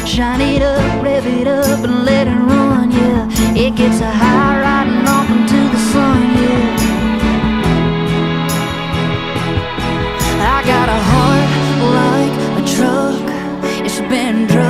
Shine it up, rev it up and let it run, yeah. It gets a high riding off into the sun, yeah. I got a heart like a truck, it's been drugged.